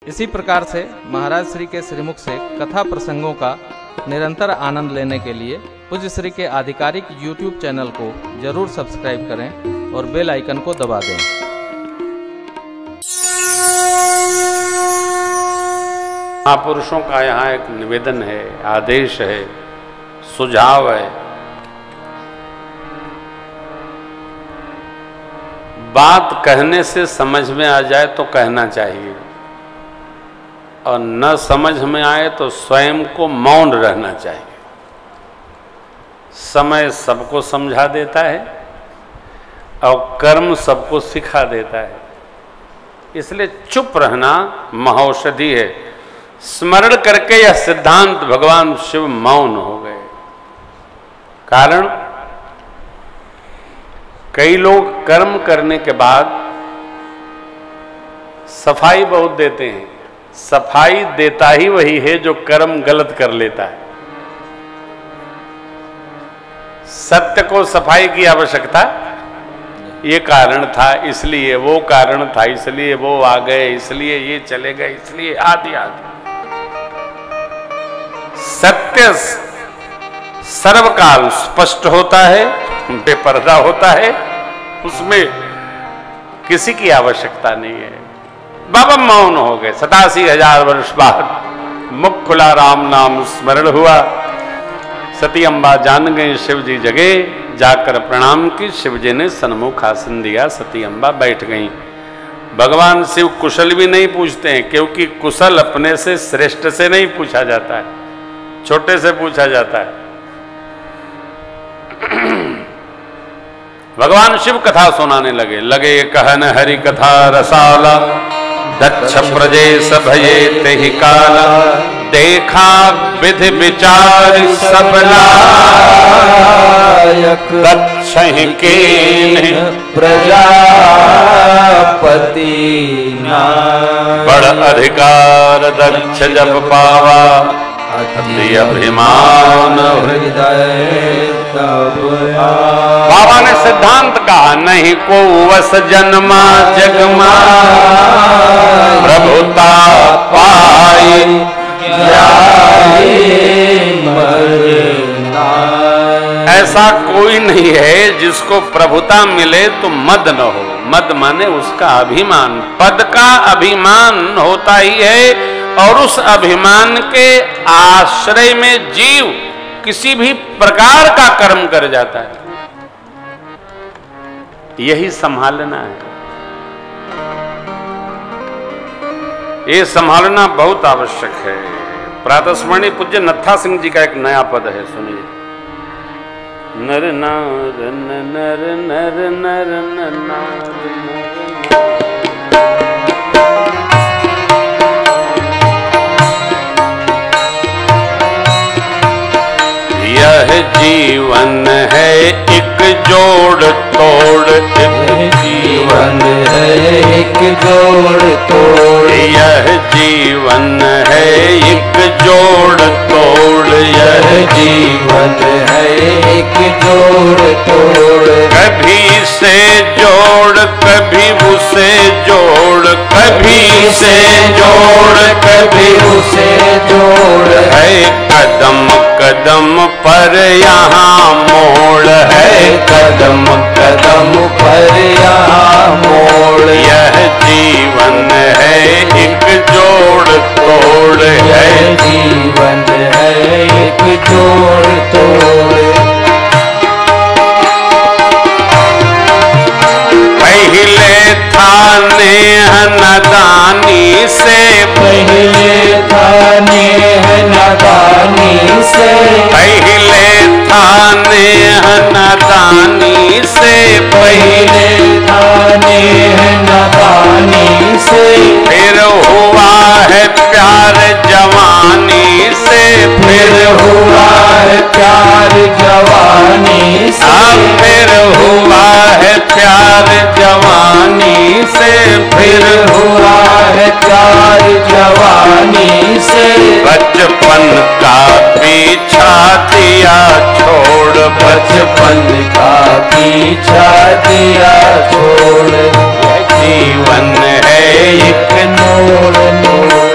इसी प्रकार से महाराज श्री के श्रीमुख से कथा प्रसंगों का निरंतर आनंद लेने के लिए पूज्य श्री के आधिकारिक YouTube चैनल को जरूर सब्सक्राइब करें और बेल आइकन को दबा दें। महापुरुषों का यहाँ एक निवेदन है, आदेश है, सुझाव है। बात कहने से समझ में आ जाए तो कहना चाहिए, और न समझ में आए तो स्वयं को मौन रहना चाहिए। समय सबको समझा देता है और कर्म सबको सिखा देता है, इसलिए चुप रहना महौषधि है। स्मरण करके यह सिद्धांत भगवान शिव मौन हो गए। कारण कई लोग कर्म करने के बाद सफाई बहुत देते हैं। सफाई देता ही वही है जो कर्म गलत कर लेता है। सत्य को सफाई की आवश्यकता, ये कारण था इसलिए, वो कारण था इसलिए, वो आ गए इसलिए, ये चले गए इसलिए, आदि आदि। सत्य सर्वकाल स्पष्ट होता है, बेपर्दा होता है, उसमें किसी की आवश्यकता नहीं है। बाबा मौन हो गए। 87,000 वर्ष बाद मुख खुला, राम नाम स्मरण हुआ। सती अम्बा जान गई शिव जी जगे, जाकर प्रणाम की। शिव जी ने सन्मुख आसन दिया, सती अम्बा बैठ गई। भगवान शिव कुशल भी नहीं पूछते हैं, क्योंकि कुशल अपने से श्रेष्ठ से नहीं पूछा जाता है, छोटे से पूछा जाता है। भगवान शिव कथा सुनाने लगे कहन हरि कथा रसाला, दक्ष प्रजेश भये तेहि काला, देखा विधि विचार सब लायक, दक्षहि केन प्रजापति नायक। बड़ अधिकार दक्ष जब पावा, अति अभिमान हृदय तब। बाबा ने सिद्धांत कहा, नहीं को वस जन्मा जगमा, प्रभुता पाई ऐसा कोई नहीं है जिसको प्रभुता मिले तो मद न हो। मद माने उसका अभिमान, पद का अभिमान होता ही है, और उस अभिमान के आश्रय में जीव किसी भी प्रकार का कर्म कर जाता है। यही संभालना है, ये संभालना बहुत आवश्यक है। प्रातस्मरणीय पूज्य नत्था सिंह जी का एक नया पद है, सुनिए। नर नार नर नर नर नर नार, यह जीवन है एक जोड़ तोड़, जीवन है एक जोड़ तोड़, यह जीवन है एक जोड़ तोड़, यह जीवन है एक जोड़ तोड़। कभी से जोड़ कभी उसे जोड़, कभी से जोड़ कभी उसे जोड़, है कदम कदम पर यहाँ मोड़, है कदम कदम पर यहाँ मोड़। यह जीवन है एक जोड़ तोड़, यह जीवन है एक जोड़ तोड़। पहले था नेह नदानी से, पहले था नेह नदानी से, पहले था नेह नदानी से, पहले था नेह नदानी से, फिर हुआ है प्यार जवानी से, फिर हुआ है प्यार जवानी से, फिर हुआ है प्यार जवानी से, फिर हुआ है प्यार जवानी से। बचपन का पीछा दिया छोड़, बचपन का पीछा दिया छोड़, जीवन है एक मोड़ मोड़।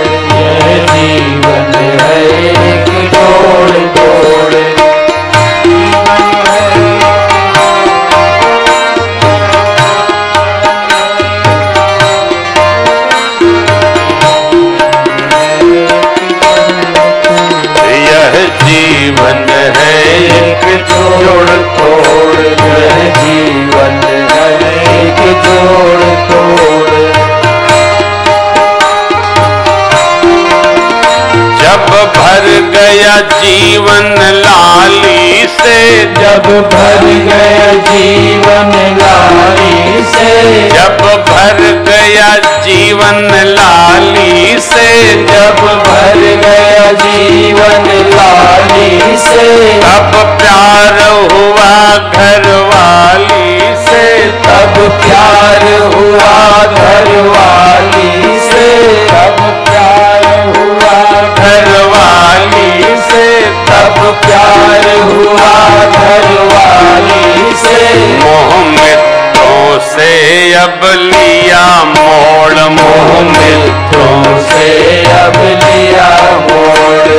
जीवन लाली से, जब भर गया जीवन लाली से, जब भर गया जीवन लाली से, जब भर गया जीवन लाली से, तब प्यार हुआ घरवाली से, तब प्यार हुआ घरवाली से, तब प्यार हुआ घरवाली से, तब प्यार हुआ घरवाली से। मोह मित्रों से अब लिया मोड़, मोह मित्रों से अब लिया मोड़,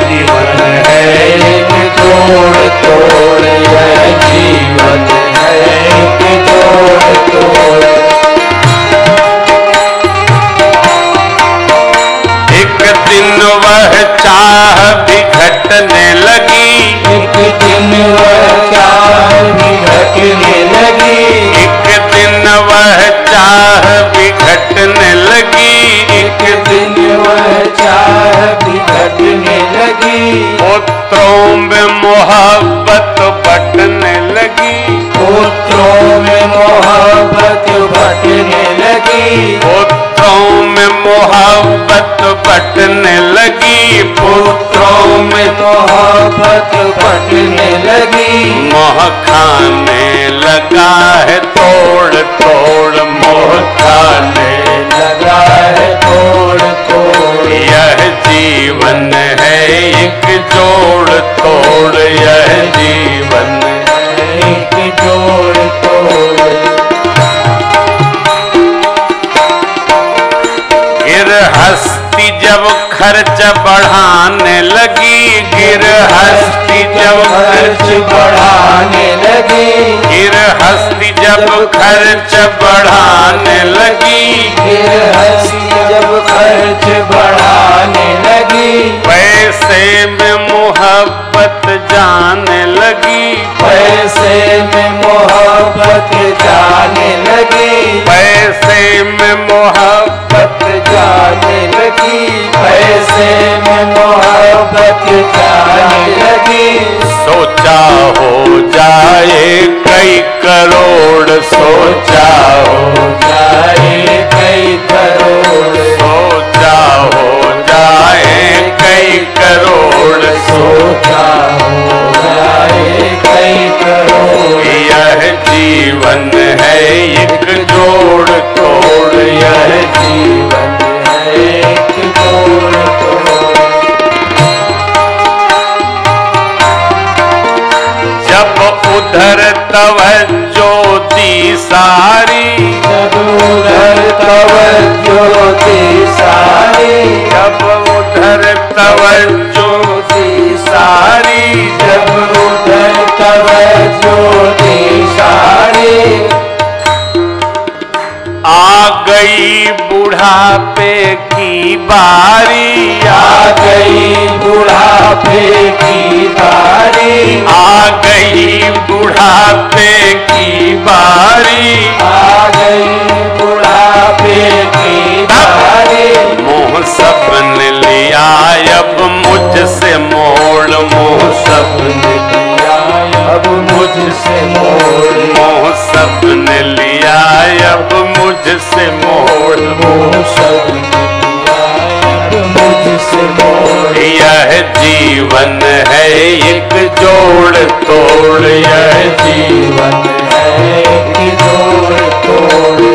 जीवन है एक तोड़ तोड़, यह जीवन है एक तोड़ तोड़। एक दिन वह चाह भी घटने लगी, एक दिन वह चाह भी घटने लगी, एक दिन वह चाह भी घटने लगी, एक दिन वह चाह भी घटने लगी। पुत्रों में मोहब्बत बटने लगी, पुत्रों में मोहब्बत बटने लगी, पुत्रों में मोहब्बत बटने लगी, पुत्रों में मोहब्बत बटने लगी। मोह खाने लगा है तोड़ तोड़, मोह खाने लगा है तोड़ तोड़, यह जीवन है एक जोड़ तोड़, यह जीवन एक जोड़ तोड़। गिरहस्ती जब खर्च बढ़ाने लगी, गिरहस्ती जब खर्च बढ़ाने लगी, गिरहस्ती जब खर्च बढ़ाने लगी, गिरहस्ती जब खर्च बढ़ाने लगी, पैसे में मोहब्बत जाने लगी, पैसे में मोहब्बत जाने लगी, पैसे में मोहब्बत जाने लगी, पैसे में मोहब्बत जाने लगी। सोचा हो जाए कई करोड़, सोचा हो जाए कई करोड़, सोचा हो जाए कई करोड़, सोचा हो जाए कई करोड़, यह जीवन है एक जोड़ तोड़, यह जीवन है एक जोड़ तोड़। जब उधर तवज्जो दी सारी, जब उधर तवज्जो दी सारी, जब उधर तवज्जो दी सारी, जब उधर तवज्जो दी सारी, आ गई बुढ़ापे की बारी, आ गई बुढ़ापे की बारी, आ गई बुढ़ापे की बारी, आ गई बुढ़ापे की बारी। मोह सबने लिया अब मुझसे मोड़, मोह सबने लिया अब मुझसे मोड़, मोह सबने लिया अब मुझसे मोड़, मोह सब लिया अब मुझसे मोड़, यह जीवन है एक जोड़ तोड़, यह जीवन है एक जोड़ तोड़।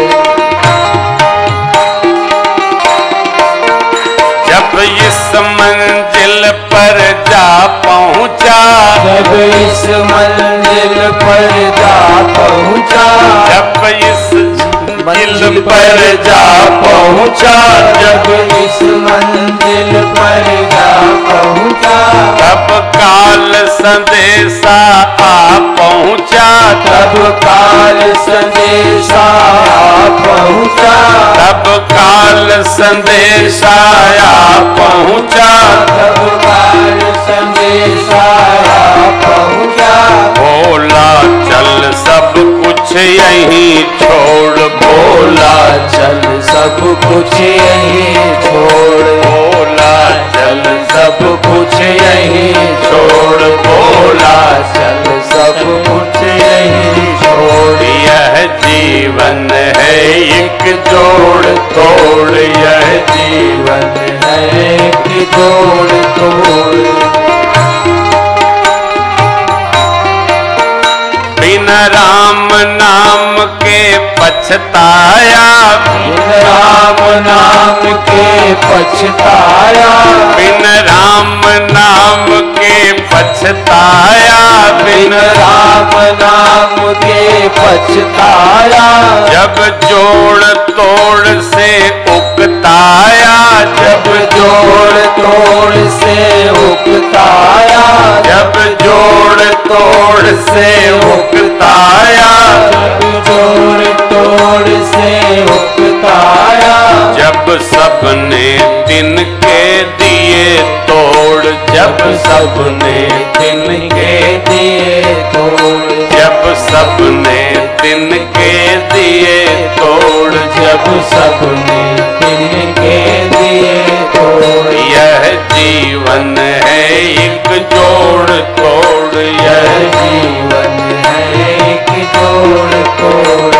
जब इस मंजिल पर जा पहुंचा, जब इस मंजिल पर जा पहुंचा, जब इस मंजिल पर जा पहुंचा, जब इस मंजिल पर जा पहुंचा, तब काल संदेशा आ पहुंचा, तब काल संदेशा आ पहुंचा, तब काल संदेशा आ पहुंचा, तब काल संदेशा आ पहुंचा। बोला चल सब कुछ यहीं छोड़, बोला चल सब कुछ यहीं छोड़, बोला चल सब कुछ जीवन है एक जोड़ तोड़, यह जीवन है कि जोड़ तोड़। बिन राम नाम के पछताया, बिन राम नाम के पछताया, बिन राम नाम के पछताया, बिन राम नाम के पछताया। जब जोड़ तोड़ से उकताया, जब जोड़ तोड़ से उकताया, जब जोड़ तोड़ से उकताया, जब जोड़ तोड़ से उकताया। जब सबने दिन के दिए तोड़, जब सबने दिन के दिए तोड़, जब सबने दिन के दिए तोड़, जब सबने दिन के दिए तोड़। यह जीवन है एक जोड़ तोड़, यह जीवन है एक जोड़ तोड़।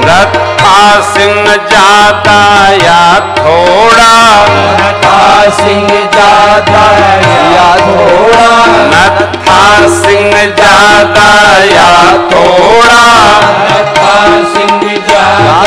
नत्था सिंह ज्यादा या थोड़ा, नत्था सिंह ज्यादा या थोड़ा, नत्था सिंह ज्यादा या थोड़ा, नत्था सिंह ज्यादा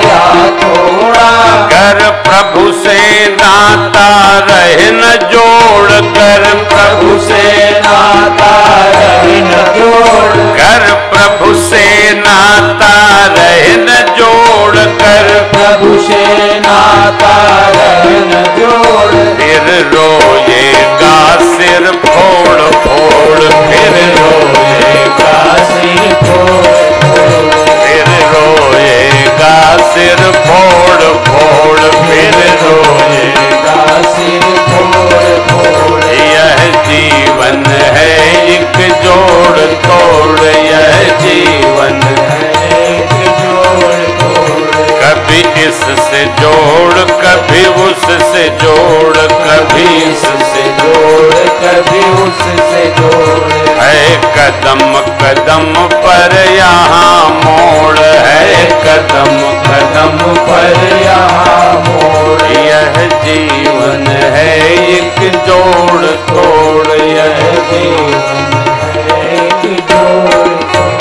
या थोड़ा। कर प्रभु से नाता रहे न जोड़, कर प्रभु से नाता रहे न जोड़, कर प्रभु से नाता रहे न जोड़, कर प्रभु से नाता रहे न जोड़। फिर रोएगा सिर फोड़ फोड़, फिर रोएगा सिर फोड़ फोड़, फिर रोएगा सिर फोड़ फोड़, फिर रोएगा सिर फोड़ फोड़। यह जीवन है एक जोड़ तोड़, यह जीवन है एक जोड़ तोड़। कभी इससे जोड़, कभी उससे जोड़, कभी इससे जोड़, कभी उससे जोड़। है कदम कदम पर यहाँ मोड़, है कदम कदम पर यहाँ मोड़। यह जीवन है एक जोड़ तोड़, यह जीवन है एक जोड़ तोड़।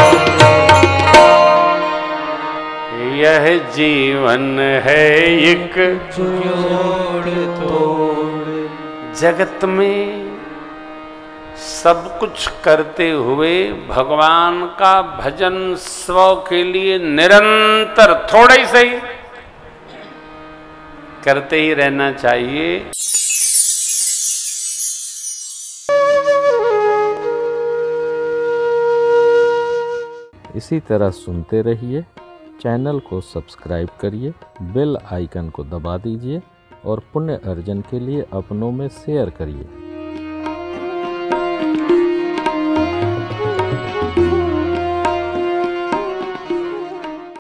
यह जीवन है एक जोड़ तोड़। जगत में सब कुछ करते हुए भगवान का भजन स्व के लिए निरंतर थोड़ा ही सही करते ही रहना चाहिए। इसी तरह सुनते रहिए। चैनल को सब्सक्राइब करिए, बेल आइकन को दबा दीजिए और पुण्य अर्जन के लिए अपनों में शेयर करिए।